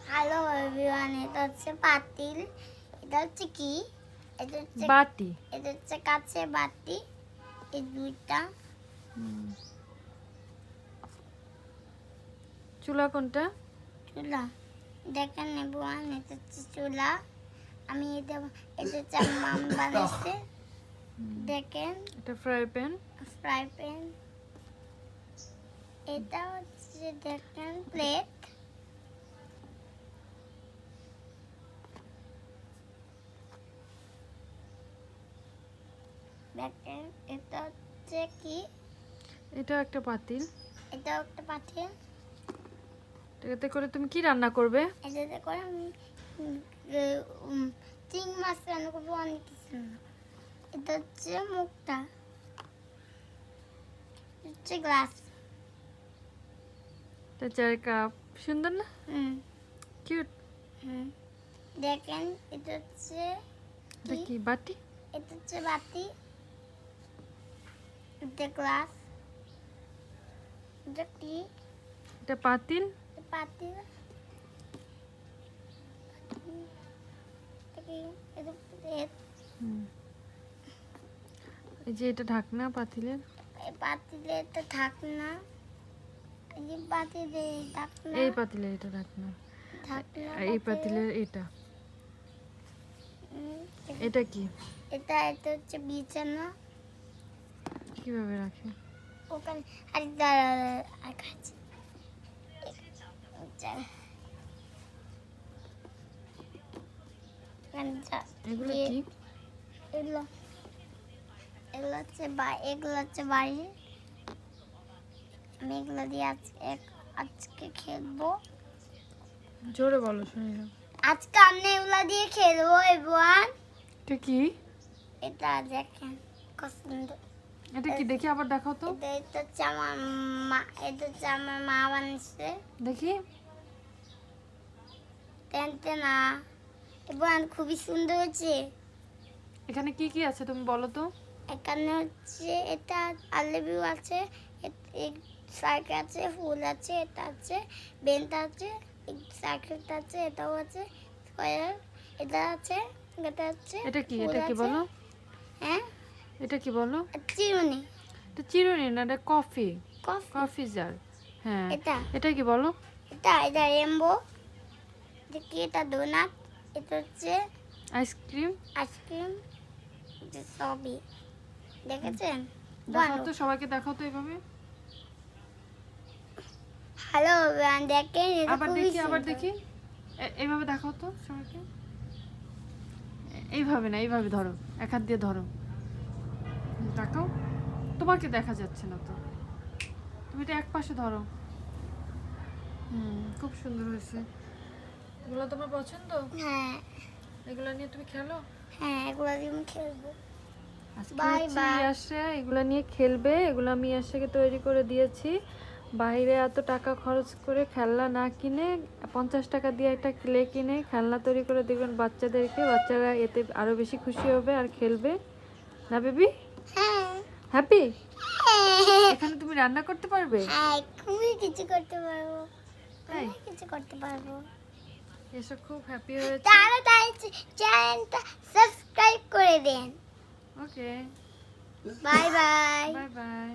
Hello everyone, এটা হচ্ছে পাতিল। এটা হচ্ছে কি? এটা হচ্ছে বাটি। এটা হচ্ছে কাচের বাটি। এই দুইটা। চুলা কোনটা? চুলা। দেখেন এভরিওয়ান, এটা হচ্ছে চুলা। আমি এটা হচ্ছে মাম বানাইছে। দেখেন এটা ফ্রাই প্যান। Fry pan. এটা হচ্ছে দেখেন প্লেট। দেখেন এটা হচ্ছে কি? এটা একটা পাতিল। এটাও একটা পাতিল। এটাতে করে তুমি কি রান্না করবে? এটাতে করে আমি চিংড়ি মাছ রান্না করবো, অনেক কিছু। এটা হচ্ছে মুখটা, হচ্ছে গ্লাস। এটা চায়ের কাপ। সুন্দর না? কিউট। দেখেন এটা হচ্ছে এটা কি বাটি? এটা হচ্ছে বাটি। এটা গ্লাস। এটা কি? এটা পাতিল। পাতিল। এটা কি? এটা প্লেট। এই যে এটা ঢাকনা পাতিলের। এই পাতিলে এটা ঢাকনা। এই যে পাতিলে ঢাকনা। এই পাতিলের এটা ঢাকনা। ঢাকনা আর এই পাতিলের এটা। এটা কি? এটা হচ্ছে বিছানা। কিভাবে রাখে? ওখানে আরে দাঁড়া আর খাচ্ছি। এগুলো কি? এগুলো এগুলো হচ্ছে বাড়ি। আমি এগুলো দিয়ে আজকে খেলবো। জোরে বলো, শুনি না। আজকে আমি এগুলো দিয়ে খেলবো এভরিওয়ান। এটা কি? এটা দেখেন কত সুন্দর। এটা কি দেখি আবার দেখাও তো। এটা হচ্ছে আমার মা বানিয়েছে। দেখি। টেনতে না এভরিওয়ান, খুবই সুন্দর হয়েছে। এখানে কি কি আছে তুমি বলো তো। এখানে হচ্ছে এটা আলু আছে, সাইকেল আছে, ফুল আছে, এটা আছে বেনটা আছে, সাইকেলটা আছে, এটাও আছে, স্কয়ার এটা আছে, এটা আছে। এটা কি? এটা কি বলো? হ্যাঁ, এটা কি বলো? চিরুনি। এটা চিরুনি না, এটা কফি। কফি। Coffee jar. হ্যাঁ। এটা এটা কি বলো? এটা রেমবো। দেখি এটা ডোনাট। এটা হচ্ছে আইসক্রিম। আইসক্রিম। এটা সবই দেখেছেন। দেখাও তো, সবাইকে দেখাও তো এভাবে। হ্যালো দেখেন, আবার দেখি, আবার দেখি। এইভাবে দেখাও তো সবাইকে। এইভাবে না, এইভাবে ধরো, এক হাত দিয়ে ধরো, দেখাও। তোমাকে দেখা যাচ্ছে না তো, তুমি এটা এক পাশে ধরো। খুব সুন্দর হয়েছে। এগুলো তোমার পছন্দ? হ্যাঁ। এগুলো নিয়ে তুমি খেলো? হ্যাঁ, এগুলো দিয়ে আমি খেলবো। Bye bye. আসে এগুলো নিয়ে খেলবে। এগুলো আমি আশাকে তৈরি করে দিয়েছি। বাইরে এত টাকা খরচ করে খেলনা না কিনে 50 টাকা দিয়ে একটা ক্লে কিনে খেলনা তৈরি করে দিবেন বাচ্চাদেরকে। বাচ্চারা এতে আরো বেশি খুশি হবে আর খেলবে না। Baby happy? এখানে তুমি রান্না করতে পারবে? হ্যাঁ, খুবই কিছু করতে পারবো। কিছু করতে পারবো। এসব খুব হ্যাপি হয়েছে। তাড়াতাড়ি চ্যানেলটা সাবস্ক্রাইব করে দেন। ওকে, বাই বাই। Bye bye.